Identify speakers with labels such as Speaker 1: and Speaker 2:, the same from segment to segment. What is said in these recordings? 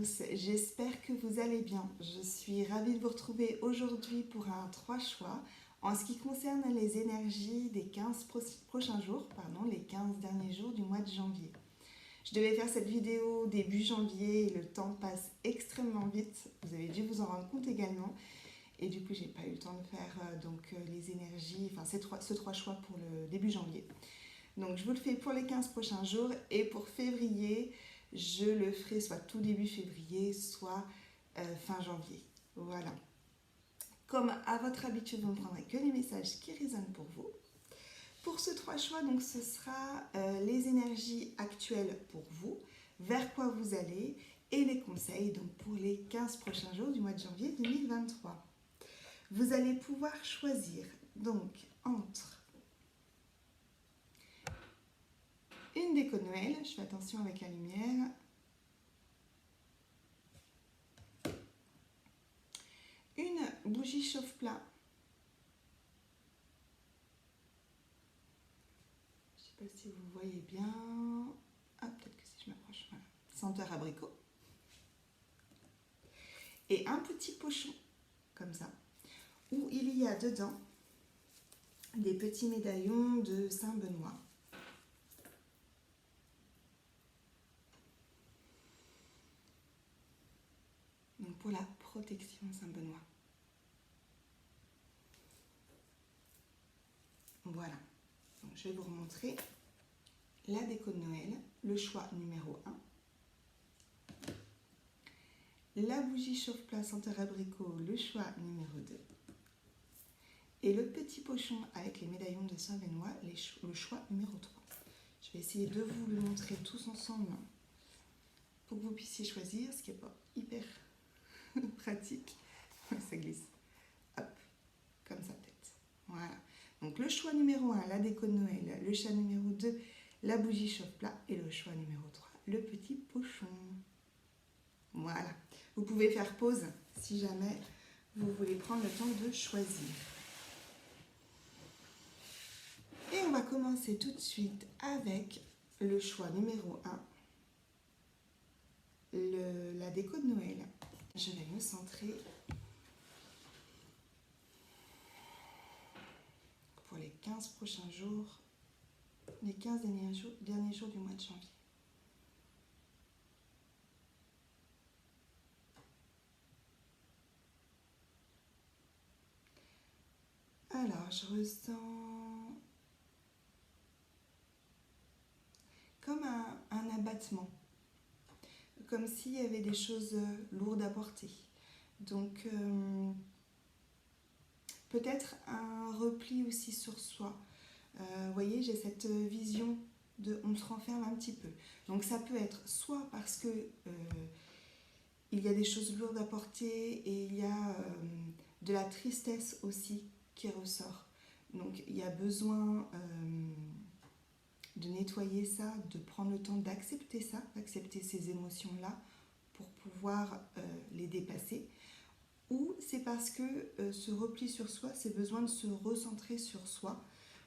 Speaker 1: tous, j'espère que vous allez bien. Je suis ravie de vous retrouver aujourd'hui pour un 3 choix en ce qui concerne les énergies des 15 prochains jours, les 15 derniers jours du mois de janvier. Je devais faire cette vidéo début janvier et le temps passe extrêmement vite, vous avez dû vous en rendre compte également. Et du coup, j'ai pas eu le temps de faire les énergies, ce 3 choix pour le début janvier. Donc je vous le fais pour les 15 prochains jours et pour février, je le ferai soit tout début février, soit fin janvier. Voilà. Comme à votre habitude, vous ne prendrez que les messages qui résonnent pour vous. Pour ce 3 choix, donc, ce sera les énergies actuelles pour vous, vers quoi vous allez et les conseils donc, pour les 15 prochains jours du mois de janvier 2023. Vous allez pouvoir choisir donc entre une déco de Noël, je fais attention avec la lumière, une bougie chauffe-plat, je ne sais pas si vous voyez bien, peut-être que si je m'approche, voilà, senteur abricot, et un petit pochon, comme ça, où il y a dedans des petits médaillons de Saint-Benoît. Donc pour la protection Saint-Benoît. Voilà. Donc je vais vous remontrer la déco de Noël, le choix numéro 1. La bougie chauffe-plat senteur abricot, le choix numéro 2. Et le petit pochon avec les médaillons de Saint-Benoît, le choix numéro 3. Je vais essayer de vous le montrer tous ensemble pour que vous puissiez choisir, ce qui n'est pas hyper pratique. Ça glisse. Hop, comme ça peut-être. Voilà. Donc le choix numéro 1, la déco de Noël. Le choix numéro 2, la bougie chauffe-plat. Et le choix numéro 3, le petit pochon. Voilà. Vous pouvez faire pause si jamais vous voulez prendre le temps de choisir. Et on va commencer tout de suite avec le choix numéro 1, la déco de Noël. Je vais me centrer pour les 15 prochains jours, les 15 derniers jours du mois de janvier. Alors, je ressens comme un abattement, comme s'il y avait des choses lourdes à porter. Donc, peut-être un repli aussi sur soi. Vous voyez, j'ai cette vision de on se renferme un petit peu. Donc, ça peut être soit parce que il y a des choses lourdes à porter et il y a de la tristesse aussi qui ressort. Donc, il y a besoin de nettoyer ça, de prendre le temps d'accepter ça, d'accepter ces émotions-là pour pouvoir les dépasser. Ou c'est parce que ce repli sur soi, c'est besoin de se recentrer sur soi.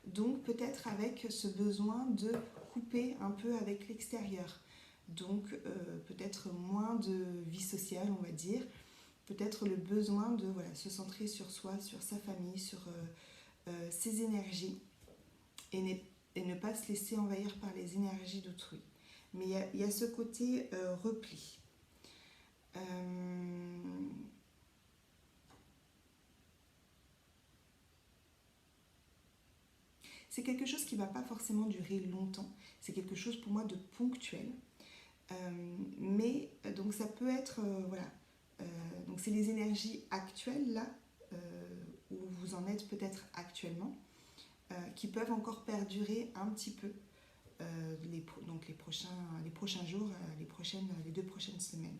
Speaker 1: Donc peut-être avec ce besoin de couper un peu avec l'extérieur. Donc peut-être moins de vie sociale, on va dire. Peut-être le besoin de se centrer sur soi, sur sa famille, sur ses énergies. Et ne pas se laisser envahir par les énergies d'autrui. Mais il y a ce côté repli. C'est quelque chose qui ne va pas forcément durer longtemps. C'est quelque chose pour moi de ponctuel. Mais donc ça peut être, donc c'est les énergies actuelles là, où vous en êtes peut-être actuellement, qui peuvent encore perdurer un petit peu les prochains jours, les 2 prochaines semaines.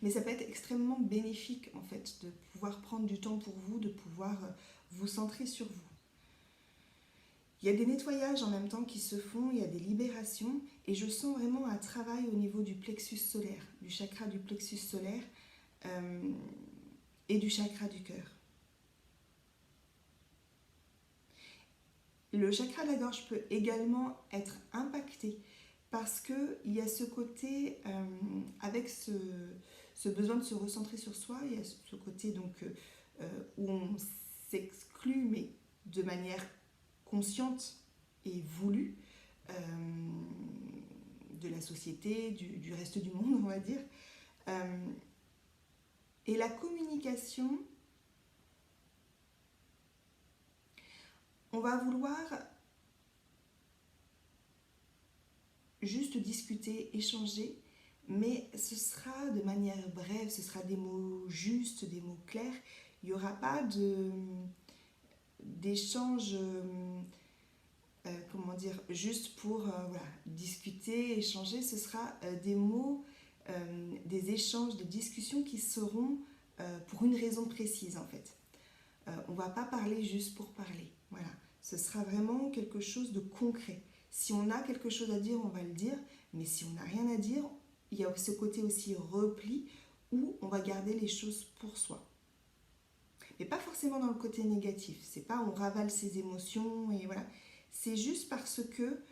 Speaker 1: Mais ça peut être extrêmement bénéfique en fait de pouvoir prendre du temps pour vous, de pouvoir vous centrer sur vous. Il y a des nettoyages en même temps qui se font, il y a des libérations et je sens vraiment un travail au niveau du plexus solaire, du chakra du plexus solaire et du chakra du cœur. Le chakra de la gorge peut également être impacté parce qu'il y a ce côté, avec ce besoin de se recentrer sur soi, il y a ce côté donc, où on s'exclut, mais de manière consciente et voulue, de la société, du reste du monde, on va dire. Et la communication, on va vouloir juste discuter, échanger, mais ce sera de manière brève, ce sera des mots justes, des mots clairs. Il n'y aura pas d'échange, comment dire, juste pour voilà, discuter, échanger. Ce sera des mots, des échanges, des discussions qui seront pour une raison précise en fait. On ne va pas parler juste pour parler. Voilà. Ce sera vraiment quelque chose de concret. Si on a quelque chose à dire, on va le dire, mais si on n'a rien à dire, il y a ce côté aussi repli où on va garder les choses pour soi. Mais pas forcément dans le côté négatif. C'est pas on ravale ses émotions et voilà. C'est juste parce que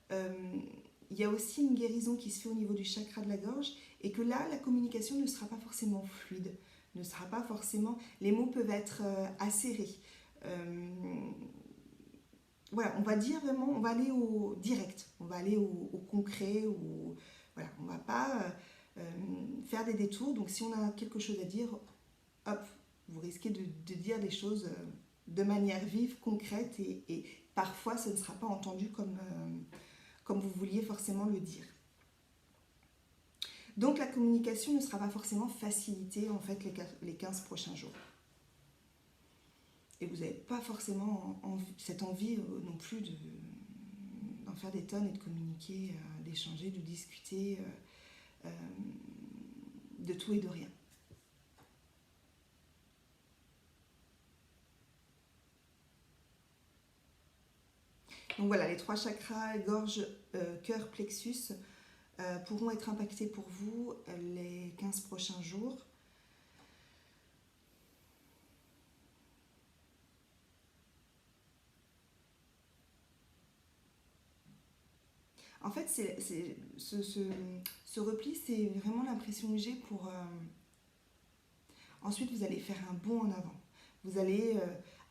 Speaker 1: il y a aussi une guérison qui se fait au niveau du chakra de la gorge et que là, la communication ne sera pas forcément fluide, ne sera pas forcément... Les mots peuvent être acérés. Voilà, on va dire vraiment, on va aller au direct, on va aller au concret, voilà, on ne va pas faire des détours. Donc si on a quelque chose à dire, hop, vous risquez de dire des choses de manière vive, concrète, et parfois ce ne sera pas entendu comme vous vouliez forcément le dire. Donc la communication ne sera pas forcément facilitée en fait les 15 prochains jours. Et vous n'avez pas forcément cette envie non plus d'en faire des tonnes et de communiquer, d'échanger, de discuter, de tout et de rien. Donc voilà, les 3 chakras, gorge, cœur, plexus, pourront être impactés pour vous les 15 prochains jours. En fait, ce repli, c'est vraiment l'impression que j'ai pour... Ensuite, vous allez faire un bond en avant. Vous allez,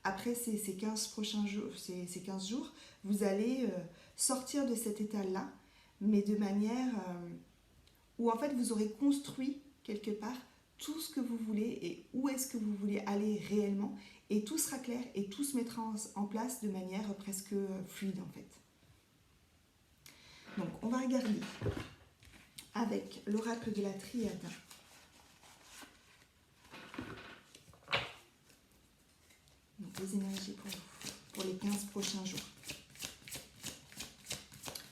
Speaker 1: après ces 15 prochains jours, ces 15 jours, vous allez sortir de cet état-là, mais de manière où en fait vous aurez construit quelque part tout ce que vous voulez et où est-ce que vous voulez aller réellement, et tout sera clair et tout se mettra en place de manière presque fluide en fait. Donc on va regarder avec l'oracle de la Triade. Donc les énergies pour les 15 prochains jours.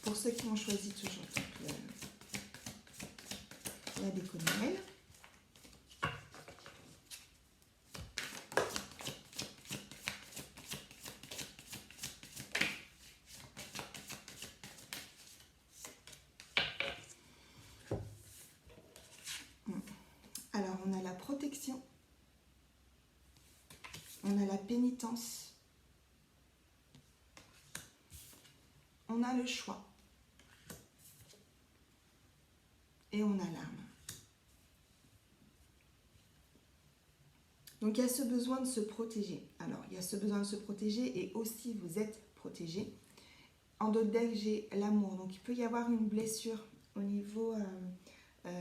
Speaker 1: Pour ceux qui ont choisi toujours la déco de Noël. Alors on a la protection, on a la pénitence, on a le choix et on a l'âme. Donc il y a ce besoin de se protéger. Alors il y a ce besoin de se protéger et aussi vous êtes protégé. En d'autres decks, j'ai l'amour. Donc il peut y avoir une blessure au niveau...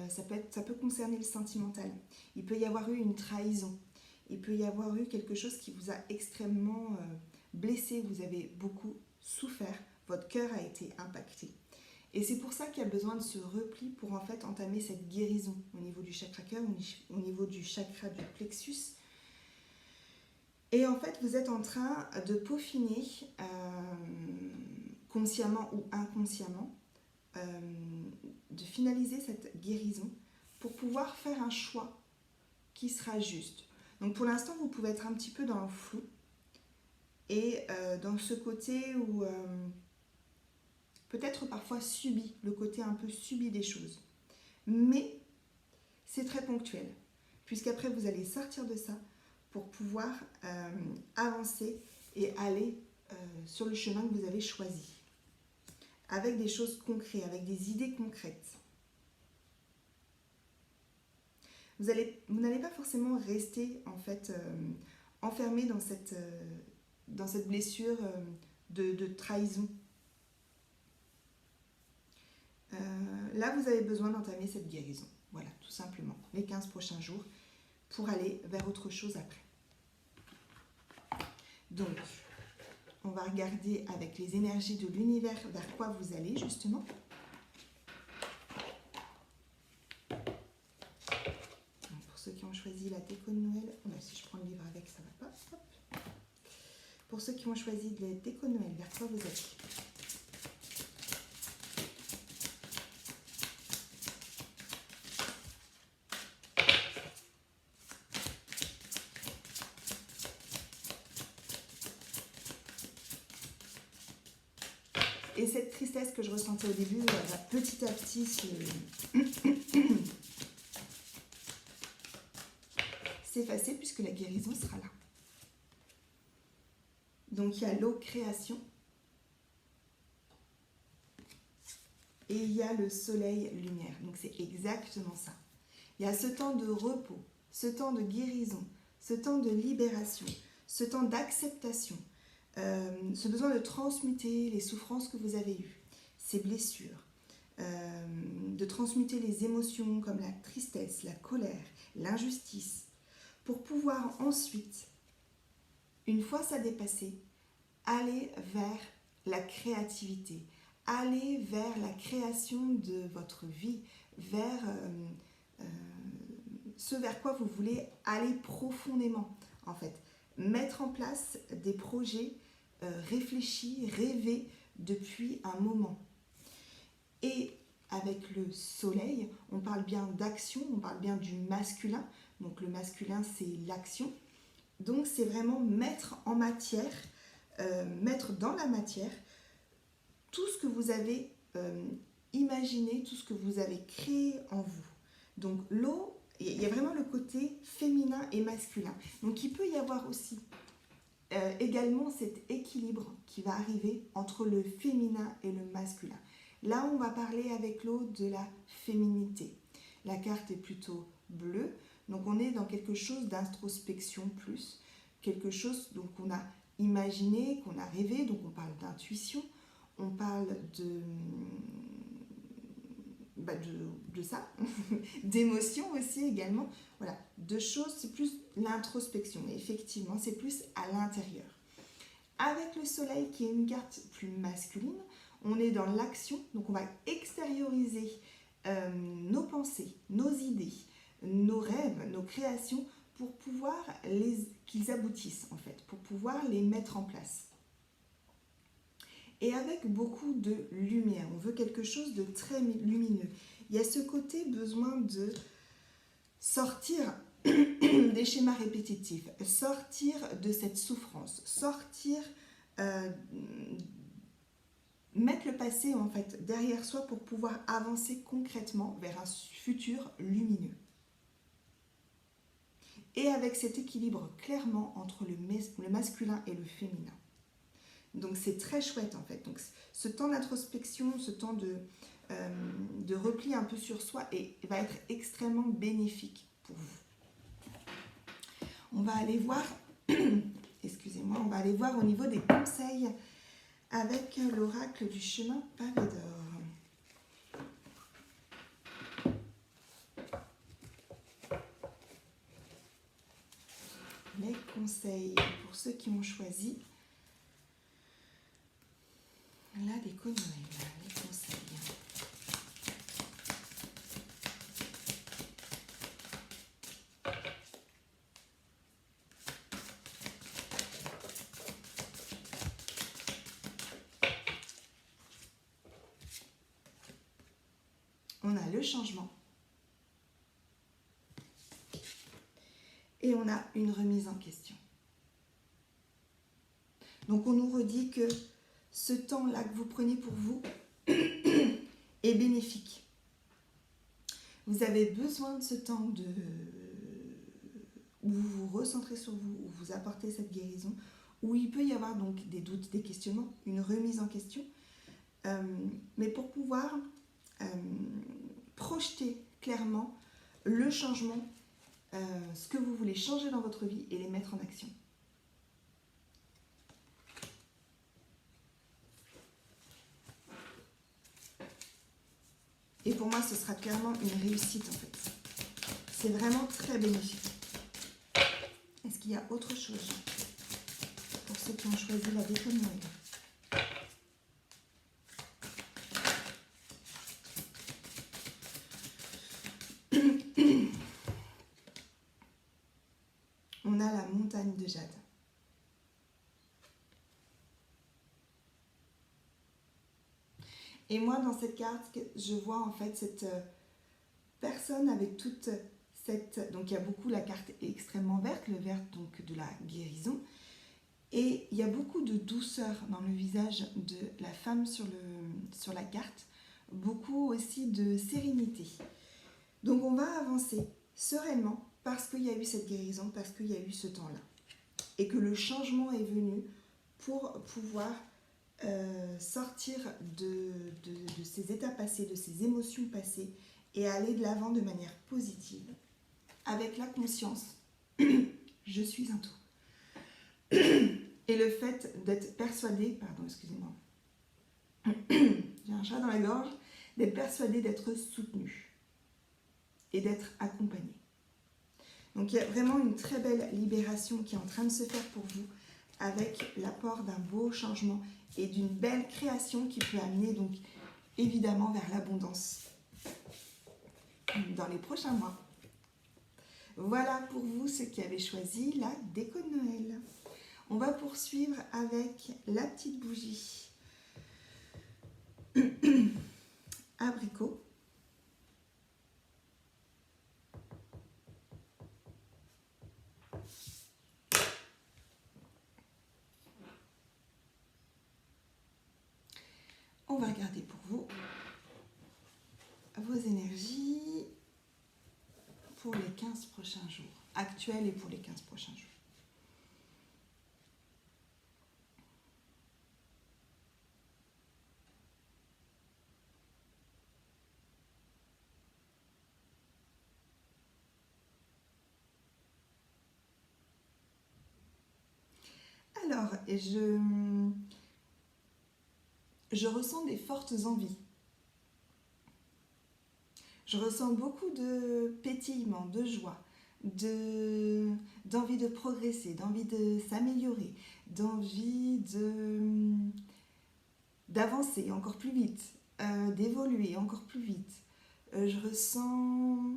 Speaker 1: ça peut concerner le sentimental. Il peut y avoir eu une trahison. Il peut y avoir eu quelque chose qui vous a extrêmement blessé. Vous avez beaucoup souffert. Votre cœur a été impacté. Et c'est pour ça qu'il y a besoin de ce repli pour en fait entamer cette guérison au niveau du chakra cœur, au niveau du chakra du plexus. Et en fait, vous êtes en train de peaufiner, consciemment ou inconsciemment, de finaliser cette guérison pour pouvoir faire un choix qui sera juste. Donc pour l'instant, vous pouvez être un petit peu dans le flou et dans ce côté où peut-être parfois subi, le côté un peu subi des choses. Mais c'est très ponctuel, puisqu'après vous allez sortir de ça pour pouvoir avancer et aller sur le chemin que vous avez choisi. avec des choses concrètes, avec des idées concrètes. Vous n'allez pas forcément rester en fait enfermé dans cette blessure de trahison. Là, vous avez besoin d'entamer cette guérison. Voilà, tout simplement, les 15 prochains jours, pour aller vers autre chose après. Donc, on va regarder avec les énergies de l'univers vers quoi vous allez, justement. Donc, pour ceux qui ont choisi la déco de Noël, si je prends le livre avec, ça va pas. Hop. Pour ceux qui ont choisi la déco de Noël, vers quoi vous allez? Et cette tristesse que je ressentais au début, elle va petit à petit s'effacer puisque la guérison sera là. Donc il y a l'eau création et il y a le soleil lumière. Donc c'est exactement ça. Il y a ce temps de repos, ce temps de guérison, ce temps de libération, ce temps d'acceptation. Ce besoin de transmuter les souffrances que vous avez eues, ces blessures, de transmuter les émotions comme la tristesse, la colère, l'injustice, pour pouvoir ensuite, une fois ça dépassé, aller vers la créativité, aller vers la création de votre vie, vers ce vers quoi vous voulez aller profondément, en fait. Mettre en place des projets réfléchis, rêvés depuis un moment. Et avec le soleil, on parle bien d'action, on parle bien du masculin. Donc le masculin, c'est l'action. Donc c'est vraiment mettre en matière, mettre dans la matière tout ce que vous avez imaginé, tout ce que vous avez créé en vous. Donc l'eau, il y a vraiment le côté féminin et masculin. Donc il peut y avoir aussi également cet équilibre qui va arriver entre le féminin et le masculin. Là, on va parler avec l'eau de la féminité. La carte est plutôt bleue, donc on est dans quelque chose d'introspection plus, quelque chose donc on a imaginé, qu'on a rêvé, donc on parle d'intuition, on parle de ça, d'émotions aussi également, voilà, de choses, c'est plus l'introspection, effectivement, c'est plus à l'intérieur. Avec le soleil qui est une carte plus masculine, on est dans l'action, donc on va extérioriser nos pensées, nos idées, nos rêves, nos créations pour pouvoir qu'ils aboutissent en fait, pour pouvoir les mettre en place. Et avec beaucoup de lumière, on veut quelque chose de très lumineux. Il y a ce côté besoin de sortir des schémas répétitifs, sortir de cette souffrance, sortir, mettre le passé en fait derrière soi pour pouvoir avancer concrètement vers un futur lumineux. Et avec cet équilibre clairement entre le masculin et le féminin. Donc c'est très chouette en fait. Donc ce temps d'introspection, ce temps de repli un peu sur soi va être extrêmement bénéfique pour vous. On va aller voir, excusez-moi, on va aller voir au niveau des conseils avec l'oracle du chemin pavé d'or. Les conseils pour ceux qui ont choisi la déco Noël, les conseils. On a le changement et on a une remise en question. Donc on nous redit que ce temps-là que vous prenez pour vous est bénéfique. Vous avez besoin de ce temps où vous vous recentrez sur vous, où vous apportez cette guérison, où il peut y avoir donc des doutes, des questionnements, une remise en question. mais pour pouvoir projeter clairement le changement, ce que vous voulez changer dans votre vie et les mettre en action. Et pour moi, ce sera clairement une réussite en fait. C'est vraiment très bénéfique. Est-ce qu'il y a autre chose pour ceux qui ont choisi la déco de Noël? On a la montagne de jade. Et moi, dans cette carte, je vois en fait cette personne avec toute cette... Donc, il y a beaucoup, la carte est extrêmement verte, le vert donc de la guérison. Et il y a beaucoup de douceur dans le visage de la femme sur la carte. Beaucoup aussi de sérénité. Donc, on va avancer sereinement parce qu'il y a eu cette guérison, parce qu'il y a eu ce temps-là. Et que le changement est venu pour pouvoir sortir de ces états passés, de ces émotions passées et aller de l'avant de manière positive avec la conscience je suis un tout et le fait d'être persuadé, pardon excusez-moi, j'ai un chat dans la gorge, d'être persuadé d'être soutenu et d'être accompagné. Donc il y a vraiment une très belle libération qui est en train de se faire pour vous avec l'apport d'un beau changement et d'une belle création qui peut amener donc évidemment vers l'abondance dans les prochains mois. Voilà pour vous ceux qui avaient choisi la déco de Noël. On va poursuivre avec la petite bougie abricot. On va regarder pour vous vos énergies pour les 15 prochains jours, actuels et pour les 15 prochains jours. Alors, je ressens des fortes envies. Je ressens beaucoup de pétillement, de joie, d'envie de progresser, d'envie de s'améliorer, d'envie d'avancer encore plus vite, d'évoluer encore plus vite. Je ressens...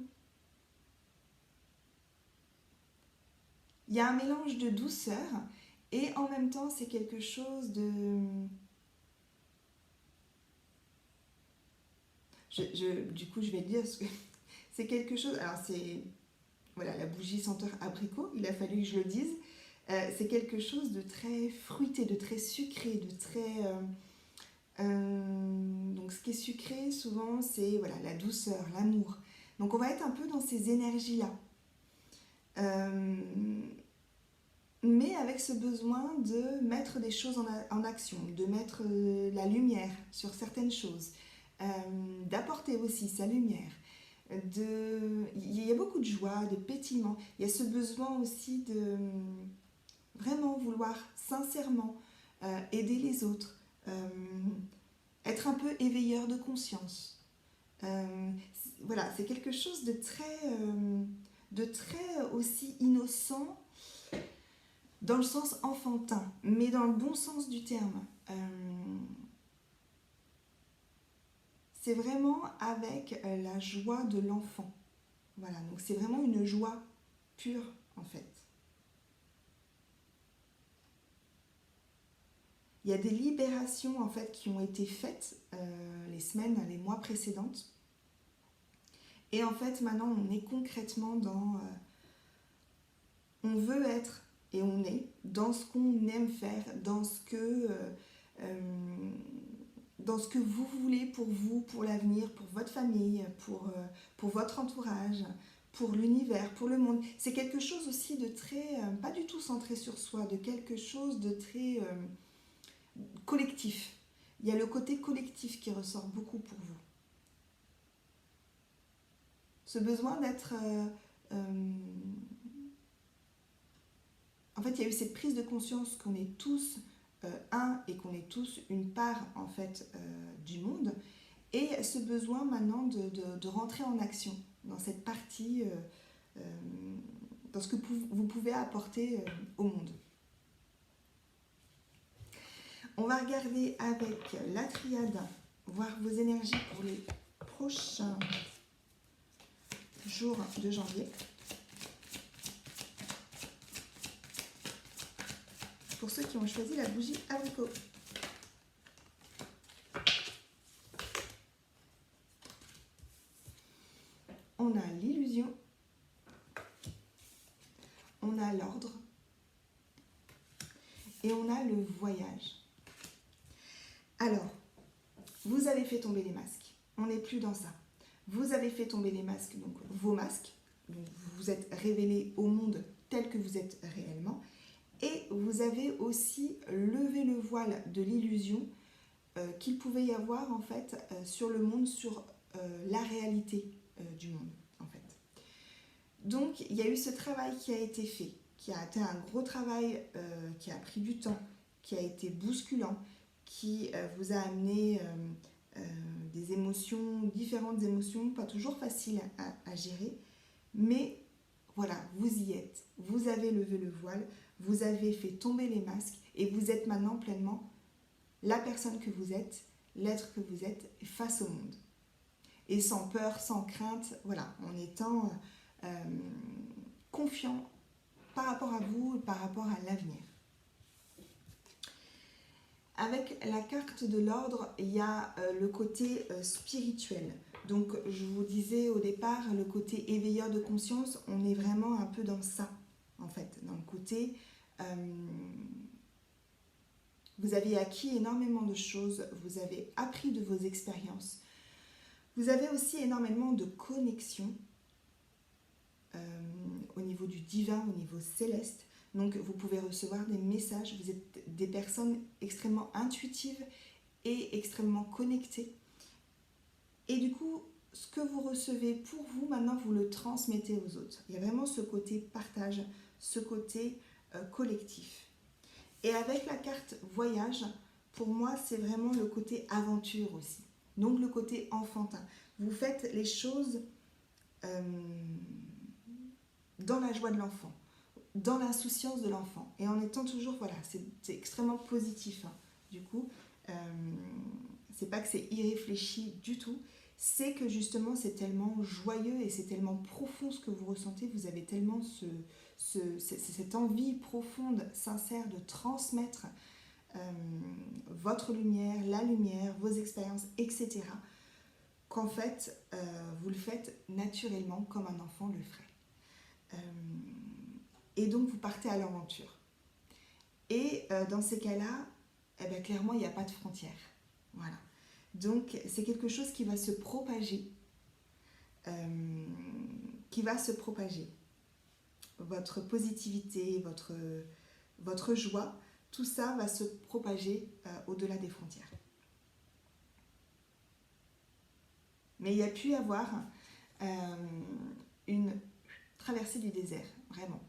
Speaker 1: Il y a un mélange de douceur et en même temps c'est quelque chose de... du coup, je vais le dire, parce que c'est quelque chose... Alors, c'est... Voilà, la bougie senteur abricot, il a fallu que je le dise. C'est quelque chose de très fruité, de très sucré, de très... donc, ce qui est sucré, souvent, c'est voilà, la douceur, l'amour. Donc, on va être un peu dans ces énergies-là. Mais avec ce besoin de mettre des choses en action, de mettre la lumière sur certaines choses. D'apporter aussi sa lumière, il y a beaucoup de joie, de pétillement, il y a ce besoin aussi de vraiment vouloir sincèrement aider les autres, être un peu éveilleur de conscience. Voilà, c'est quelque chose de très aussi innocent dans le sens enfantin, mais dans le bon sens du terme. C'est vraiment avec la joie de l'enfant. Voilà, donc c'est vraiment une joie pure en fait. Il y a des libérations en fait qui ont été faites les semaines, les mois précédentes. Et en fait maintenant on est concrètement dans... on veut être et on est dans ce qu'on aime faire, dans ce que vous voulez pour vous, pour l'avenir, pour votre famille, pour votre entourage, pour l'univers, pour le monde. C'est quelque chose aussi de très, pas du tout centré sur soi, de quelque chose de très collectif. il y a le côté collectif qui ressort beaucoup pour vous. Ce besoin d'être... en fait, il y a eu cette prise de conscience qu'on est tous un et qu'on est tous une part, en fait, du monde. Et ce besoin maintenant de rentrer en action dans cette partie, dans ce que vous pouvez apporter au monde. On va regarder avec la triade, voir vos énergies pour les prochains jours de janvier. Pour ceux qui ont choisi la bougie abricot. On a l'illusion, on a l'ordre et on a le voyage. Alors, vous avez fait tomber les masques, on n'est plus dans ça. Vous avez fait tomber les masques, donc vos masques, donc vous vous êtes révélé au monde tel que vous êtes réellement, et vous avez aussi levé le voile de l'illusion qu'il pouvait y avoir en fait sur le monde, sur la réalité du monde en fait. Donc il y a eu ce travail qui a été fait, qui a été un gros travail qui a pris du temps, qui a été bousculant, qui vous a amené des émotions, différentes émotions, pas toujours faciles à gérer, mais voilà, vous y êtes, vous avez levé le voile, vous avez fait tomber les masques et vous êtes maintenant pleinement la personne que vous êtes, l'être que vous êtes face au monde. Et sans peur, sans crainte, voilà, en étant confiant par rapport à vous, par rapport à l'avenir. Avec la carte de l'ordre, il y a le côté spirituel. Donc, je vous disais au départ, le côté éveilleur de conscience, on est vraiment un peu dans ça, en fait, dans le côté... vous avez acquis énormément de choses, vous avez appris de vos expériences. Vous avez aussi énormément de connexions au niveau du divin, au niveau céleste. Donc vous pouvez recevoir des messages, vous êtes des personnes extrêmement intuitives et extrêmement connectées. Et du coup, ce que vous recevez pour vous, maintenant vous le transmettez aux autres. Il y a vraiment ce côté partage, ce côté collectif. Et avec la carte voyage, pour moi, c'est vraiment le côté aventure aussi. Donc le côté enfantin. Vous faites les choses dans la joie de l'enfant, dans l'insouciance de l'enfant. Et en étant toujours, voilà, c'est extrêmement positif. Hein. Du coup, c'est pas que c'est irréfléchi du tout. C'est que justement, c'est tellement joyeux et c'est tellement profond ce que vous ressentez. Vous avez tellement cette envie profonde, sincère de transmettre votre lumière, la lumière, vos expériences, etc. Qu'en fait, vous le faites naturellement comme un enfant le ferait. Et donc, vous partez à l'aventure. Et dans ces cas-là, eh bien, clairement, il n'y a pas de frontières. Voilà. Donc, c'est quelque chose qui va se propager. Votre positivité, votre joie, tout ça va se propager au-delà des frontières. Mais il y a pu y avoir une traversée du désert, vraiment.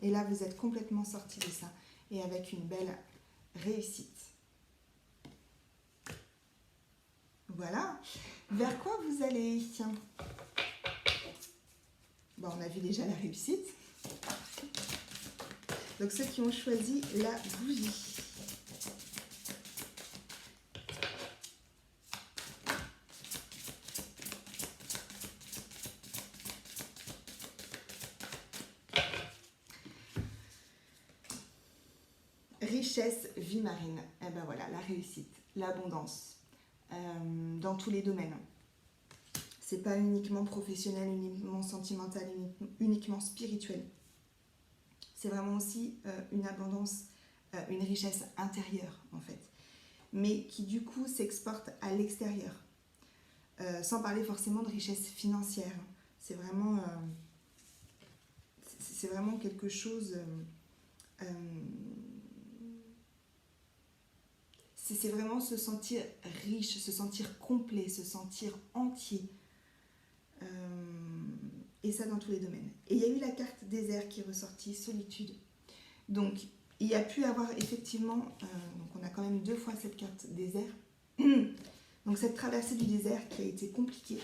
Speaker 1: Et là, vous êtes complètement sorti de ça et avec une belle réussite. Voilà. Vers quoi vous allez? Tiens. Bon, on a vu déjà la réussite. Donc, ceux qui ont choisi la bougie. Richesse, vie marine. Eh ben voilà, la réussite, l'abondance. Dans tous les domaines. C'est pas uniquement professionnel, uniquement sentimental, uniquement spirituel. C'est vraiment aussi une abondance, une richesse intérieure en fait, mais qui du coup s'exporte à l'extérieur, sans parler forcément de richesse financière. C'est vraiment quelque chose. c'est vraiment se sentir riche, se sentir complet, se sentir entier. Et ça dans tous les domaines. Et il y a eu la carte désert qui est ressortie, solitude. Donc, il y a pu avoir effectivement, donc on a quand même 2 fois cette carte désert. Donc cette traversée du désert qui a été compliquée.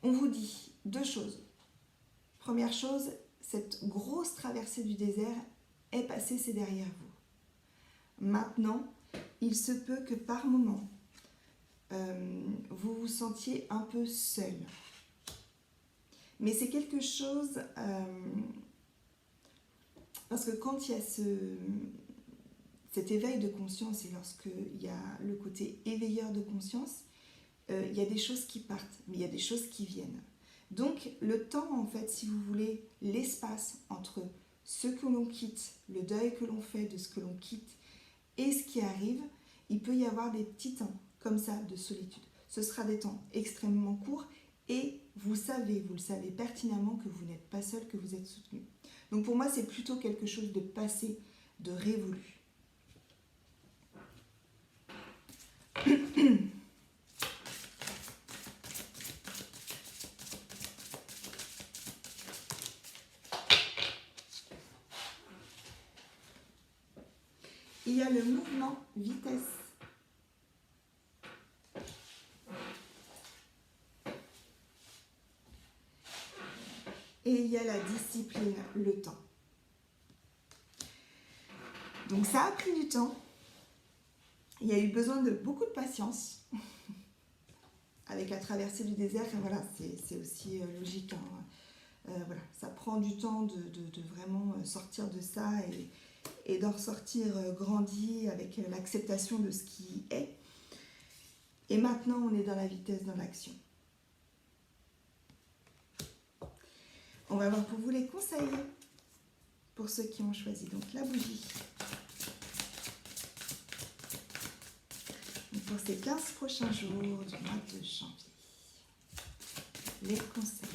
Speaker 1: On vous dit 2 choses. Première chose, cette grosse traversée du désert est passée, c'est derrière vous. Maintenant, il se peut que par moment, vous vous sentiez un peu seul. Mais c'est quelque chose, parce que quand il y a cet éveil de conscience et lorsqu'il y a le côté éveilleur de conscience, il y a des choses qui partent, mais il y a des choses qui viennent. Donc le temps, en fait, si vous voulez, l'espace entre ce que l'on quitte, le deuil que l'on fait de ce que l'on quitte et ce qui arrive, il peut y avoir des petits temps comme ça de solitude. Ce sera des temps extrêmement courts et vous le savez pertinemment que vous n'êtes pas seul, que vous êtes soutenu. Donc pour moi, c'est plutôt quelque chose de passé, de révolu. Il y a le mouvement vitesse. Et il y a la discipline, le temps. Donc ça a pris du temps. Il y a eu besoin de beaucoup de patience avec la traversée du désert. Et voilà, c'est aussi logique. Voilà, ça prend du temps de vraiment sortir de ça et d'en ressortir grandi avec l'acceptation de ce qui est. Et maintenant, on est dans la vitesse, dans l'action. On va voir pour vous les conseils pour ceux qui ont choisi donc la bougie. Donc pour ces 15 prochains jours du mois de janvier. Les conseils.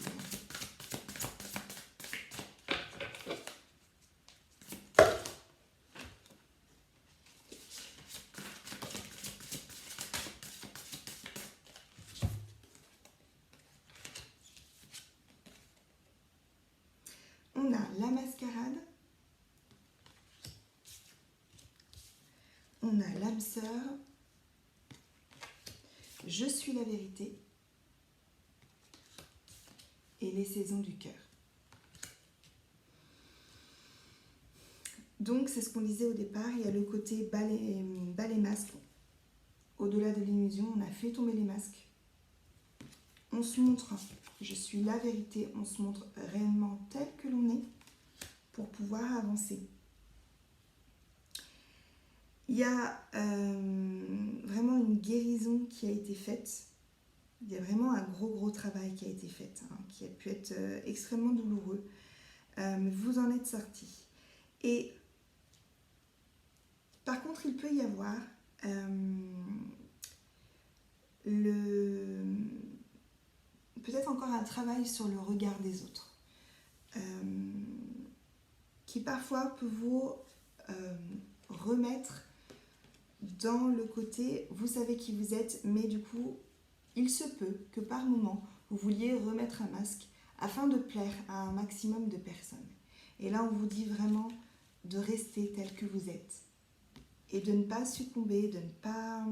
Speaker 1: On a la mascarade, on a l'âme sœur, je suis la vérité et les saisons du cœur. Donc c'est ce qu'on disait au départ, il y a le côté bas les masques. Au-delà de l'illusion, on a fait tomber les masques. On se montre, je suis la vérité, on se montre réellement tel que l'on est pour pouvoir avancer. Il y a vraiment une guérison qui a été faite. Il y a vraiment un gros travail qui a été fait, qui a pu être extrêmement douloureux. Mais vous en êtes sorti. Et par contre, il peut y avoir peut-être encore un travail sur le regard des autres qui parfois peut vous remettre dans le côté vous savez qui vous êtes, mais du coup il se peut que par moment vous vouliez remettre un masque afin de plaire à un maximum de personnes. Et là on vous dit vraiment de rester tel que vous êtes et de ne pas succomber, de ne pas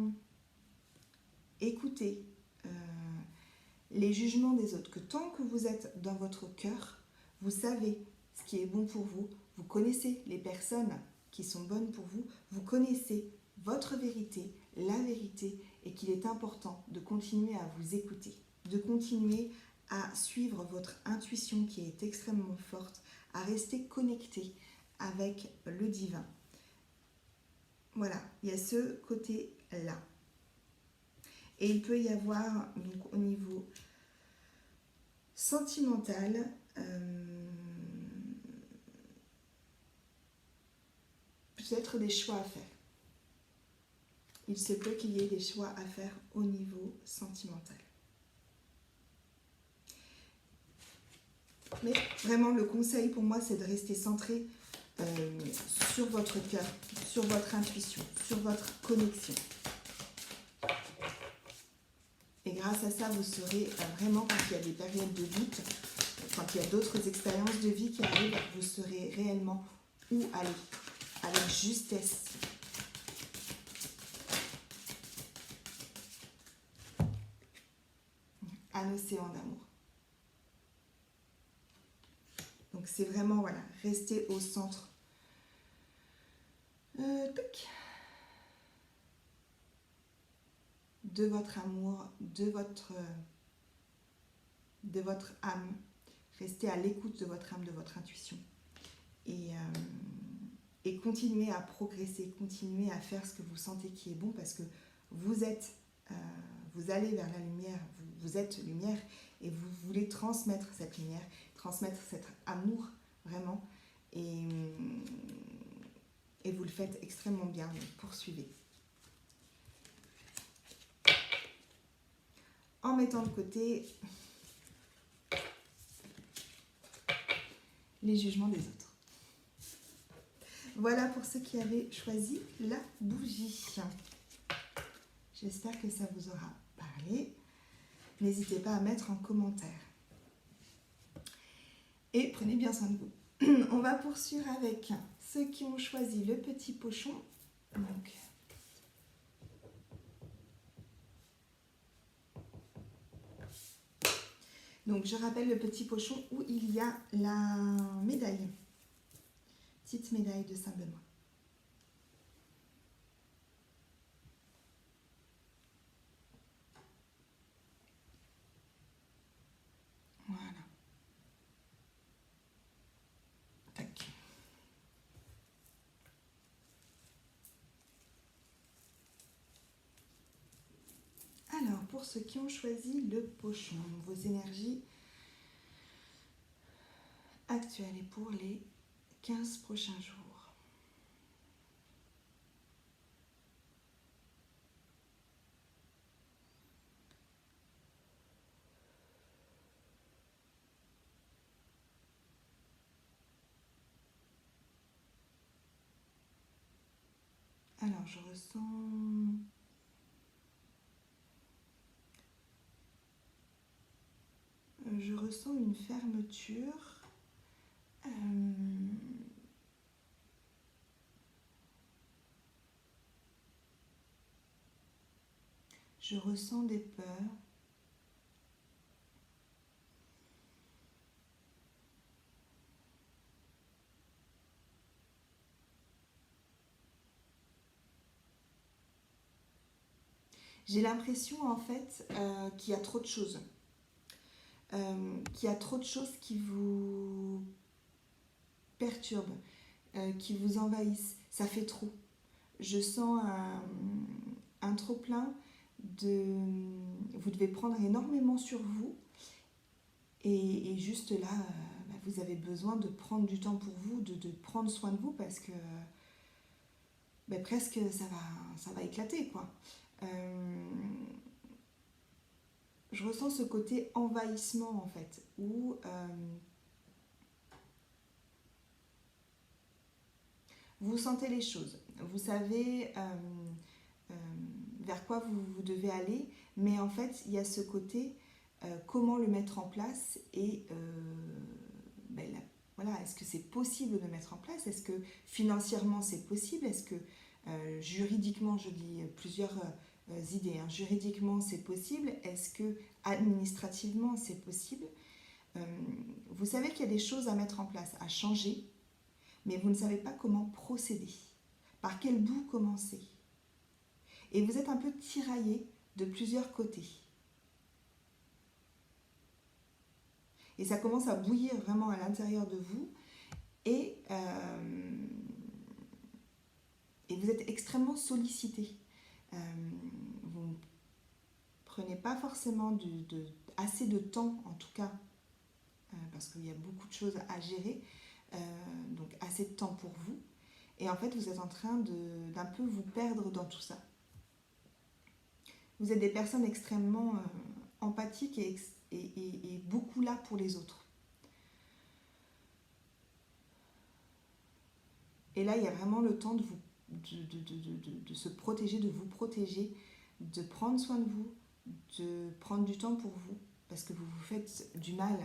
Speaker 1: écouter les jugements des autres, que tant que vous êtes dans votre cœur, vous savez ce qui est bon pour vous, vous connaissez les personnes qui sont bonnes pour vous, vous connaissez votre vérité, la vérité, et qu'il est important de continuer à vous écouter, de continuer à suivre votre intuition qui est extrêmement forte, à rester connecté avec le divin. Voilà, il y a ce côté-là. Et il peut y avoir, donc au niveau sentimental, peut-être des choix à faire. Il se peut qu'il y ait des choix à faire au niveau sentimental. Mais vraiment, le conseil pour moi, c'est de rester centré sur votre cœur, sur votre intuition, sur votre connexion. Et grâce à ça, vous saurez vraiment, quand il y a des périodes de doute, quand il y a d'autres expériences de vie qui arrivent, vous saurez réellement où aller, avec justesse. Un océan d'amour. Donc c'est vraiment, voilà, rester au centre. De votre amour, de votre âme. Restez à l'écoute de votre âme, de votre intuition. Et continuez à progresser, continuez à faire ce que vous sentez qui est bon, parce que vous êtes, vous allez vers la lumière, vous êtes lumière, et vous voulez transmettre cette lumière, transmettre cet amour, vraiment, et vous le faites extrêmement bien, donc poursuivez. En mettant de côté les jugements des autres. Voilà pour ceux qui avaient choisi la bougie. J'espère que ça vous aura parlé. N'hésitez pas à mettre en commentaire. Et prenez bien soin de vous. On va poursuivre avec ceux qui ont choisi le petit pochon. Donc, je rappelle le petit pochon où il y a la médaille. Petite médaille de Saint-Benoît. Voilà. Tac. Alors, pour ceux qui ont choisi le pochon, vos énergies actuelles et pour les 15 prochains jours. Alors, je ressens une fermeture. Je ressens des peurs. J'ai l'impression en fait qu'il y a trop de choses. Qu'il y a trop de choses qui vous perturbent, qui vous envahissent. Ça fait trop. Je sens un trop-plein de... Vous devez prendre énormément sur vous. Et juste là, vous avez besoin de prendre du temps pour vous, de prendre soin de vous, parce que presque ça va éclater, quoi. Je ressens ce côté envahissement, en fait, où vous sentez les choses, vous savez vers quoi vous devez aller, mais en fait, il y a ce côté comment le mettre en place et voilà, est-ce que c'est possible de mettre en place? Est-ce que financièrement c'est possible? Est-ce que juridiquement, je dis plusieurs idées, hein, juridiquement c'est possible? Est-ce que administrativement c'est possible? Vous savez qu'il y a des choses à mettre en place, à changer, mais vous ne savez pas comment procéder, par quel bout commencer. Et vous êtes un peu tiraillé de plusieurs côtés. Et ça commence à bouillir vraiment à l'intérieur de vous. Et vous êtes extrêmement sollicité. Vous ne prenez pas forcément assez de temps, en tout cas, parce qu'il y a beaucoup de choses à gérer, donc assez de temps pour vous. Et en fait, vous êtes en train d'un peu vous perdre dans tout ça. Vous êtes des personnes extrêmement empathiques et beaucoup là pour les autres. Et là, il y a vraiment le temps de se protéger, de vous protéger, de prendre soin de vous, de prendre du temps pour vous, parce que vous vous faites du mal.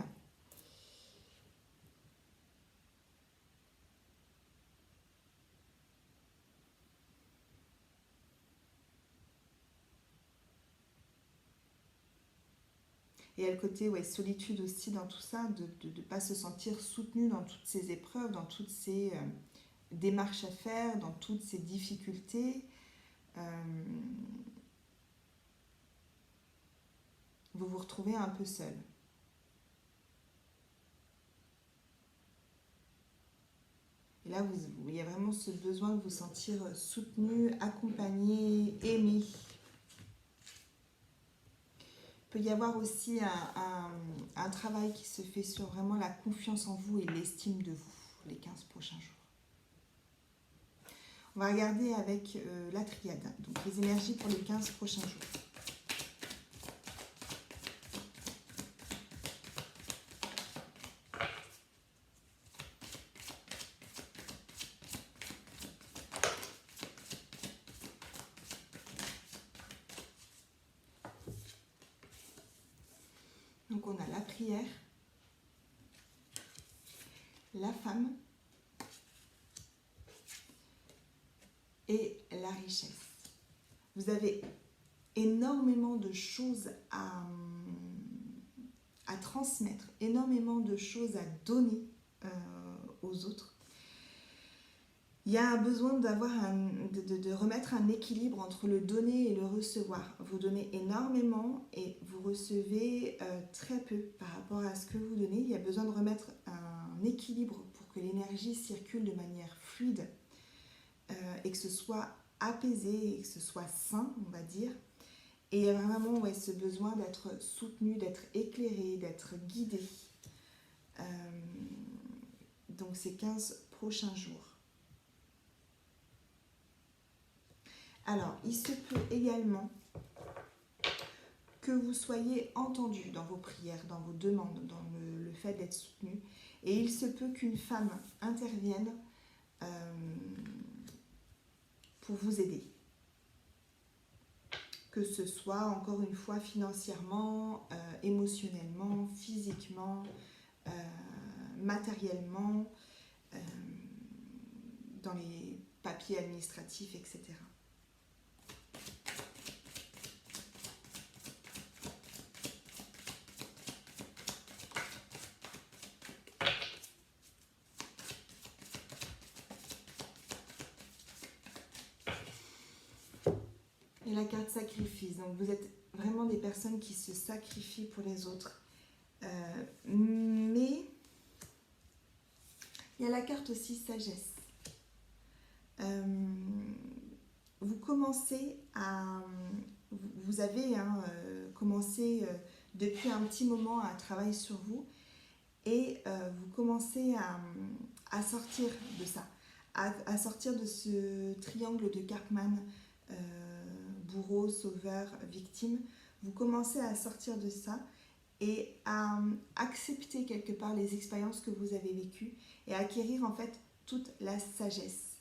Speaker 1: Et il y a le côté solitude aussi dans tout ça, de ne pas se sentir soutenu dans toutes ces épreuves, dans toutes ces démarches à faire, dans toutes ces difficultés. Vous vous retrouvez un peu seul. Et là, il y a vraiment ce besoin de vous sentir soutenu, accompagné, aimé. Il peut y avoir aussi un travail qui se fait sur vraiment la confiance en vous et l'estime de vous les 15 prochains jours. On va regarder avec la triade, donc les énergies pour les 15 prochains jours. Donc on a la prière, la femme et la richesse. Vous avez énormément de choses à transmettre, énormément de choses à donner aux autres. Il y a un besoin de remettre un équilibre entre le donner et le recevoir. Vous donnez énormément et vous recevez très peu par rapport à ce que vous donnez. Il y a besoin de remettre un équilibre pour que l'énergie circule de manière fluide et que ce soit apaisé et que ce soit sain, on va dire. Et il y a vraiment ce besoin d'être soutenu, d'être éclairé, d'être guidé. Donc ces 15 prochains jours. Alors, il se peut également que vous soyez entendu dans vos prières, dans vos demandes, dans le fait d'être soutenu. Et il se peut qu'une femme intervienne pour vous aider. Que ce soit, encore une fois, financièrement, émotionnellement, physiquement, matériellement, dans les papiers administratifs, etc. Et la carte sacrifice, donc vous êtes vraiment des personnes qui se sacrifient pour les autres. Mais il y a la carte aussi sagesse. Vous commencez à... Vous avez commencé depuis un petit moment à travailler sur vous et vous commencez à sortir de ça, à sortir de ce triangle de Karpman, bourreau, sauveur, victime. Vous commencez à sortir de ça et à accepter quelque part les expériences que vous avez vécues et à acquérir en fait toute la sagesse.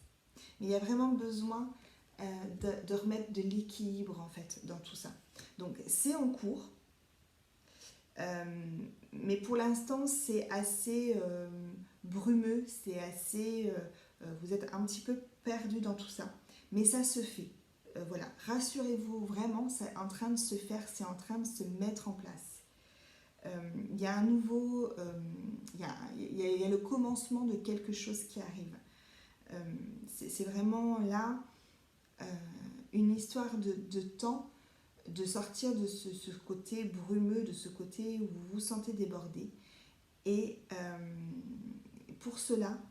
Speaker 1: Mais il y a vraiment besoin de remettre de l'équilibre en fait dans tout ça. Donc c'est en cours, mais pour l'instant c'est assez brumeux, c'est assez... vous êtes un petit peu perdu dans tout ça, mais ça se fait. Voilà, rassurez-vous vraiment, c'est en train de se faire, c'est en train de se mettre en place. Il y a un nouveau, il y a le commencement de quelque chose qui arrive. C'est vraiment là une histoire de temps, de sortir de ce côté brumeux, de ce côté où vous vous sentez débordé. Et pour cela,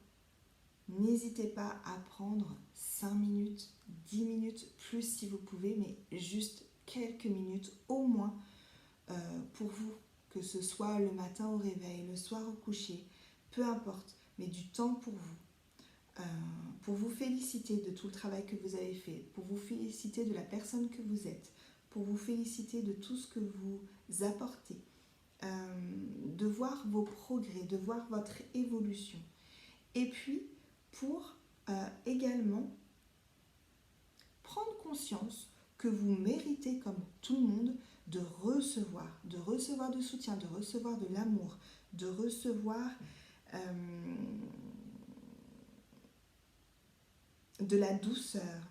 Speaker 1: n'hésitez pas à prendre 5 minutes, 10 minutes, plus si vous pouvez, mais juste quelques minutes au moins pour vous, que ce soit le matin au réveil, le soir au coucher, peu importe, mais du temps pour vous féliciter de tout le travail que vous avez fait, pour vous féliciter de la personne que vous êtes, pour vous féliciter de tout ce que vous apportez, de voir vos progrès, de voir votre évolution. Et puis, pour également prendre conscience que vous méritez, comme tout le monde, de recevoir du soutien, de recevoir de l'amour, de recevoir de la douceur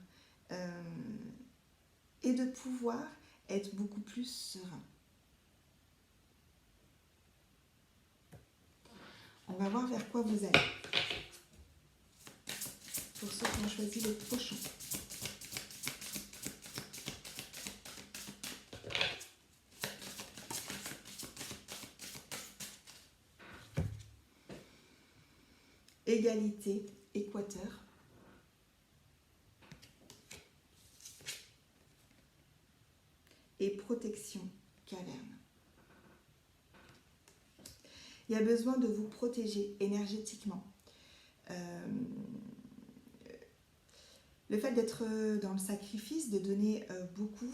Speaker 1: et de pouvoir être beaucoup plus serein. On va voir vers quoi vous allez. Pour ceux qui ont choisi le prochain. Égalité, équateur. Et protection, caverne. Il y a besoin de vous protéger énergétiquement. Le fait d'être dans le sacrifice, de donner beaucoup,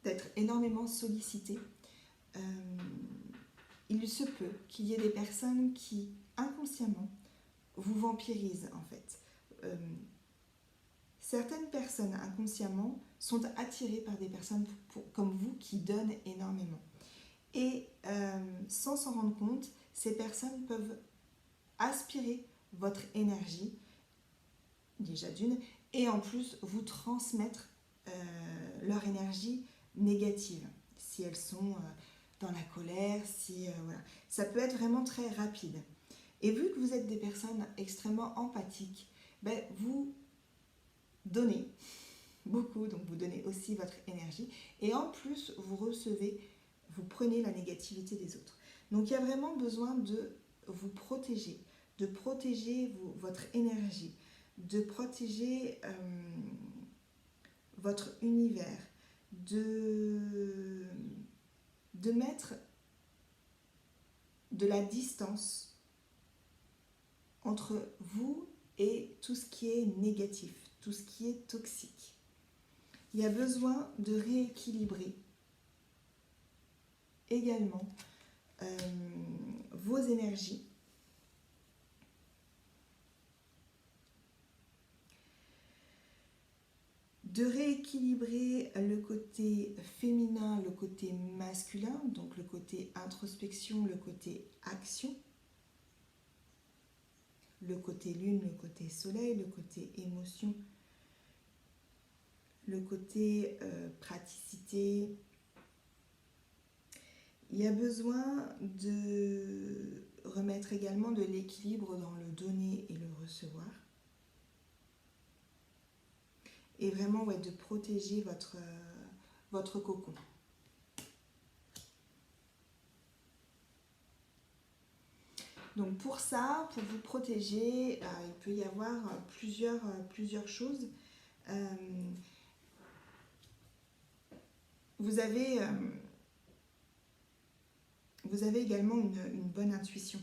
Speaker 1: d'être énormément sollicité, il se peut qu'il y ait des personnes qui, inconsciemment, vous vampirisent en fait. Certaines personnes, inconsciemment, sont attirées par des personnes comme vous qui donnent énormément. Et sans s'en rendre compte, ces personnes peuvent aspirer votre énergie, déjà d'une, et en plus vous transmettre leur énergie négative, si elles sont dans la colère, voilà. Ça peut être vraiment très rapide. Et vu que vous êtes des personnes extrêmement empathiques, ben, vous donnez beaucoup, donc vous donnez aussi votre énergie, et en plus vous prenez la négativité des autres. Donc il y a vraiment besoin de vous protéger, de protéger votre énergie, de protéger votre univers, de mettre de la distance entre vous et tout ce qui est négatif, tout ce qui est toxique. Il y a besoin de rééquilibrer également vos énergies. De rééquilibrer le côté féminin, le côté masculin, donc le côté introspection, le côté action, le côté lune, le côté soleil, le côté émotion, le côté praticité. Il y a besoin de remettre également de l'équilibre dans le donner et le recevoir. Et vraiment de protéger votre cocon. Donc pour ça, pour vous protéger, il peut y avoir plusieurs choses. Vous avez également une bonne intuition.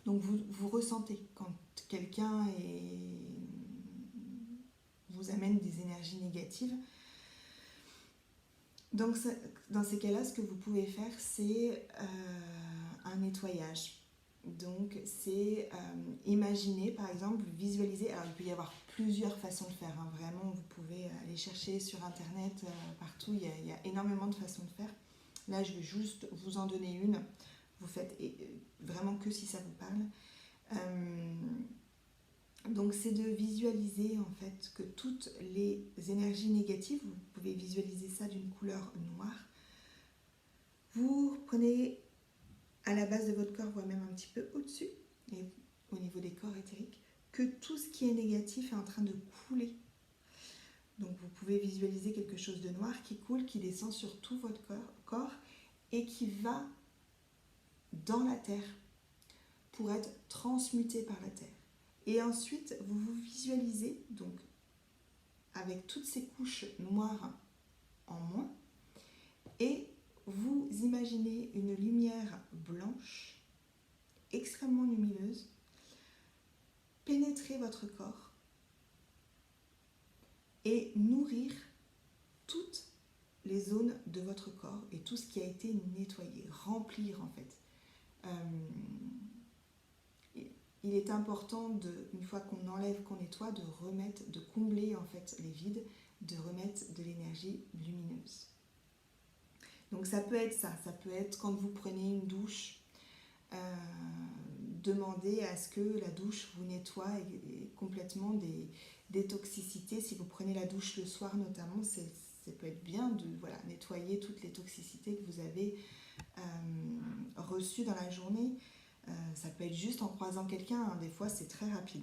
Speaker 1: Donc vous ressentez quand quelqu'un vous amène des énergies négatives. Donc dans ces cas-là, ce que vous pouvez faire, c'est un nettoyage. Donc c'est imaginer, par exemple, visualiser. Alors il peut y avoir plusieurs façons de faire, hein. Vraiment, vous pouvez aller chercher sur internet, partout, il y a énormément de façons de faire. Là, je vais juste vous en donner une. Vous faites vraiment que si ça vous parle. Donc c'est de visualiser en fait que toutes les énergies négatives, vous pouvez visualiser ça d'une couleur noire. Vous prenez à la base de votre corps, voire même un petit peu au-dessus, et au niveau des corps éthériques, que tout ce qui est négatif est en train de couler. Donc vous pouvez visualiser quelque chose de noir qui coule, qui descend sur tout votre corps et qui va dans la terre pour être transmuté par la terre. Et ensuite, vous vous visualisez donc avec toutes ces couches noires en moins et vous imaginez une lumière blanche, extrêmement lumineuse, pénétrer votre corps et nourrir toutes les zones de votre corps et tout ce qui a été nettoyé, remplir en fait. il est important, une fois qu'on enlève, qu'on nettoie, de remettre, de combler en fait les vides, de remettre de l'énergie lumineuse. Donc ça peut être ça peut être quand vous prenez une douche, demandez à ce que la douche vous nettoie complètement des toxicités. Si vous prenez la douche le soir notamment, ça peut être bien de nettoyer toutes les toxicités que vous avez reçues dans la journée. Ça peut être juste en croisant quelqu'un, hein. Des fois c'est très rapide.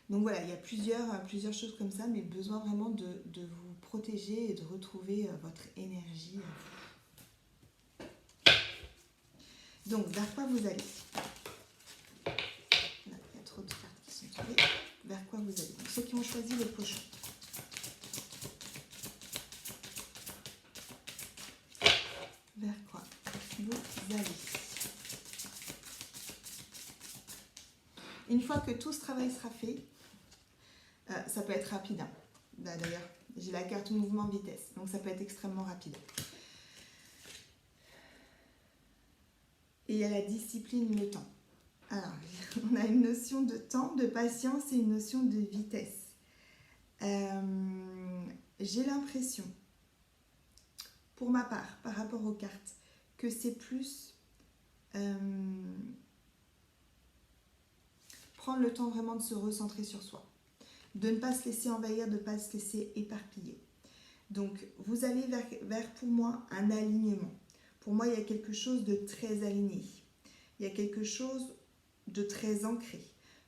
Speaker 1: Donc voilà, il y a plusieurs choses comme ça, mais besoin vraiment de vous protéger et de retrouver votre énergie. Donc, vers quoi vous allez? Là, il y a trop de cartes qui sont tombées. Vers quoi vous allez? Donc, ceux qui ont choisi le pochon. Vers quoi vous allez? Une fois que tout ce travail sera fait, ça peut être rapide. Hein. D'ailleurs, j'ai la carte mouvement vitesse, donc ça peut être extrêmement rapide. Et il y a la discipline, le temps. Alors, on a une notion de temps, de patience et une notion de vitesse. J'ai l'impression, pour ma part, par rapport aux cartes, que c'est plus prendre le temps vraiment de se recentrer sur soi, de ne pas se laisser envahir, de ne pas se laisser éparpiller. Donc, vous allez vers, pour moi, un alignement. Pour moi, il y a quelque chose de très aligné. Il y a quelque chose de très ancré.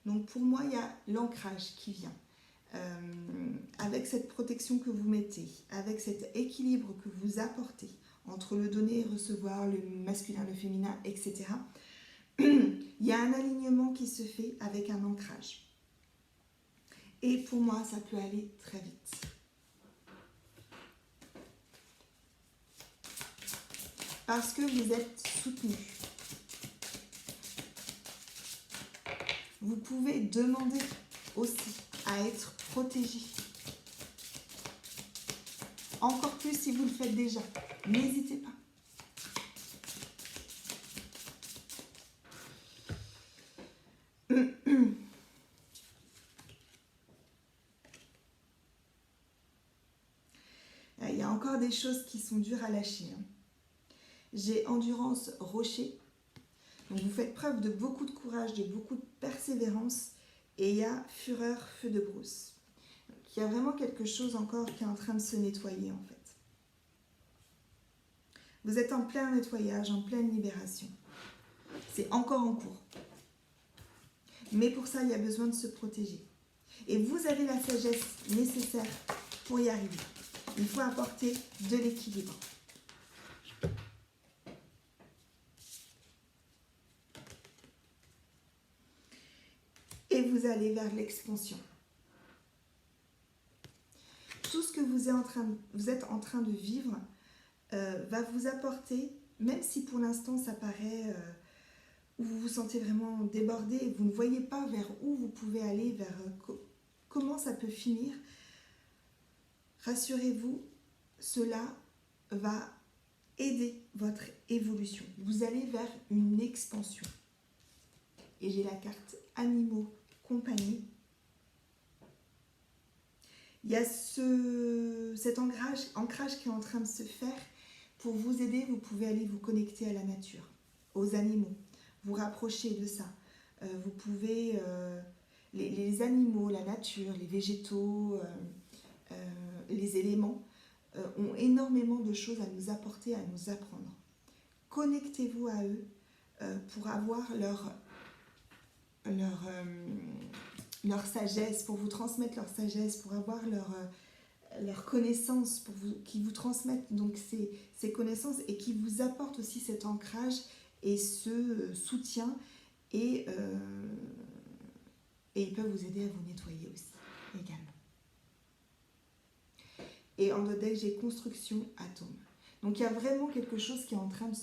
Speaker 1: Donc, pour moi, il y a l'ancrage qui vient. Avec cette protection que vous mettez, avec cet équilibre que vous apportez entre le donner et recevoir, le masculin, le féminin, etc. Il y a un alignement qui se fait avec un ancrage. Et pour moi, ça peut aller très vite. Parce que vous êtes soutenu. Vous pouvez demander aussi à être protégé. Encore plus si vous le faites déjà. N'hésitez pas. Il y a encore des choses qui sont dures à lâcher. J'ai endurance rocher. Donc vous faites preuve de beaucoup de courage, de beaucoup de persévérance. Et il y a fureur, feu de brousse. Donc, il y a vraiment quelque chose encore qui est en train de se nettoyer en fait. Vous êtes en plein nettoyage, en pleine libération. C'est encore en cours. Mais pour ça, il y a besoin de se protéger. Et vous avez la sagesse nécessaire pour y arriver. Il faut apporter de l'équilibre. Et vous allez vers l'expansion. Tout ce que vous êtes en train de vivre va vous apporter, même si pour l'instant ça paraît où vous vous sentez vraiment débordé, vous ne voyez pas vers où vous pouvez aller, vers comment ça peut finir, rassurez-vous, cela va aider votre évolution. Vous allez vers une expansion. Et j'ai la carte animaux, compagnie. Il y a cet ancrage qui est en train de se faire. Pour vous aider, vous pouvez aller vous connecter à la nature, aux animaux, vous rapprocher de ça. Vous pouvez, les animaux, la nature, les végétaux, les éléments ont énormément de choses à nous apporter, à nous apprendre. Connectez-vous à eux pour avoir leur sagesse, pour vous transmettre leur sagesse, pour avoir leur connaissance, qui vous transmettent donc ces connaissances et qui vous apportent aussi cet ancrage et ce soutien et ils peuvent vous aider à vous nettoyer aussi également. Et en deck, j'ai construction atome. Donc il y a vraiment quelque chose qui est en train de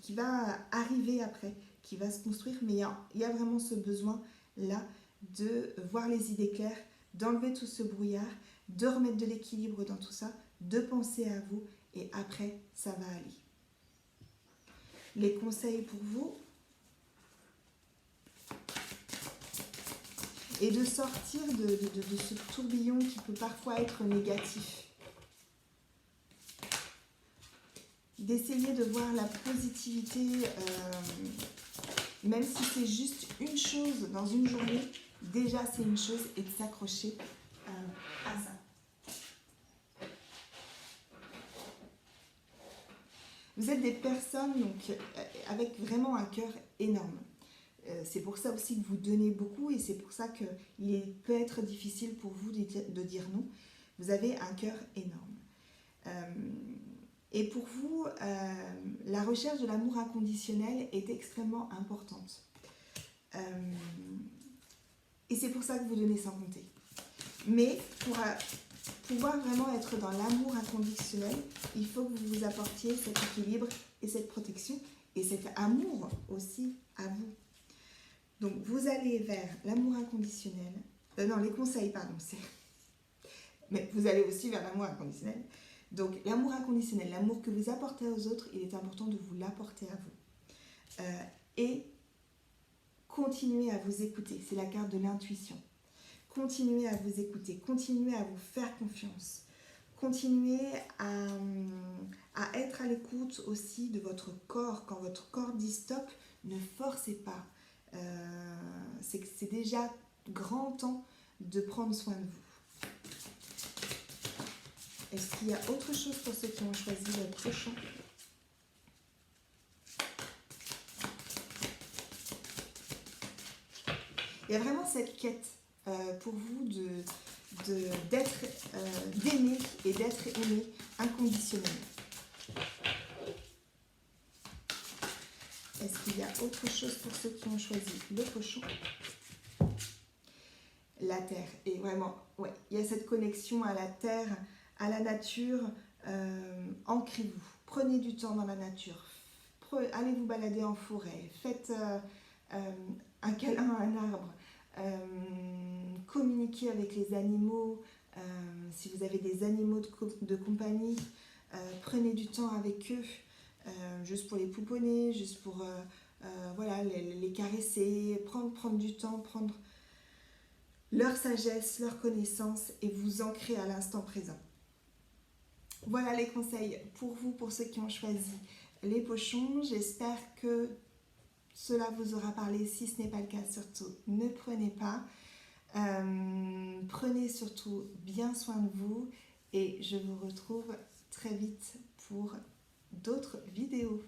Speaker 1: qui va arriver après, qui va se construire, mais il y a vraiment ce besoin-là de voir les idées claires, d'enlever tout ce brouillard, de remettre de l'équilibre dans tout ça, de penser à vous, et après, ça va aller. Les conseils pour vous, et de sortir de ce tourbillon qui peut parfois être négatif. D'essayer de voir la positivité, même si c'est juste une chose dans une journée, déjà c'est une chose, et de s'accrocher à ça. Vous êtes des personnes donc, avec vraiment un cœur énorme. C'est pour ça aussi que vous donnez beaucoup et c'est pour ça qu'il peut être difficile pour vous de dire non. Vous avez un cœur énorme. Et pour vous, la recherche de l'amour inconditionnel est extrêmement importante. Et c'est pour ça que vous donnez sans compter. Mais pour pouvoir vraiment être dans l'amour inconditionnel, il faut que vous vous apportiez cet équilibre et cette protection et cet amour aussi à vous. Donc vous allez vers l'amour inconditionnel, non les conseils pardon, mais vous allez aussi vers l'amour inconditionnel. Donc l'amour inconditionnel, l'amour que vous apportez aux autres, il est important de vous l'apporter à vous. Et continuez à vous écouter, c'est la carte de l'intuition. Continuez à vous écouter, continuez à vous faire confiance. Continuez à être à l'écoute aussi de votre corps. Quand votre corps dit stop, ne forcez pas. C'est déjà grand temps de prendre soin de vous. Est-ce qu'il y a autre chose pour ceux qui ont choisi le prochain ? Il y a vraiment cette quête pour vous d'aimer et d'être aimé inconditionnellement. Est-ce qu'il y a autre chose pour ceux qui ont choisi le cochon ? La terre. Et vraiment, ouais, il y a cette connexion à la terre, à la nature. Ancrez-vous. Prenez du temps dans la nature. Allez vous balader en forêt. Faites un câlin à un arbre. Communiquez avec les animaux. Si vous avez des animaux de compagnie, prenez du temps avec eux. Juste pour les pouponner, juste pour voilà, les caresser, prendre du temps, prendre leur sagesse, leur connaissance et vous ancrer à l'instant présent. Voilà les conseils pour vous, pour ceux qui ont choisi les pochons. J'espère que cela vous aura parlé. Si ce n'est pas le cas, surtout ne prenez pas. Prenez surtout bien soin de vous et je vous retrouve très vite pour d'autres vidéos.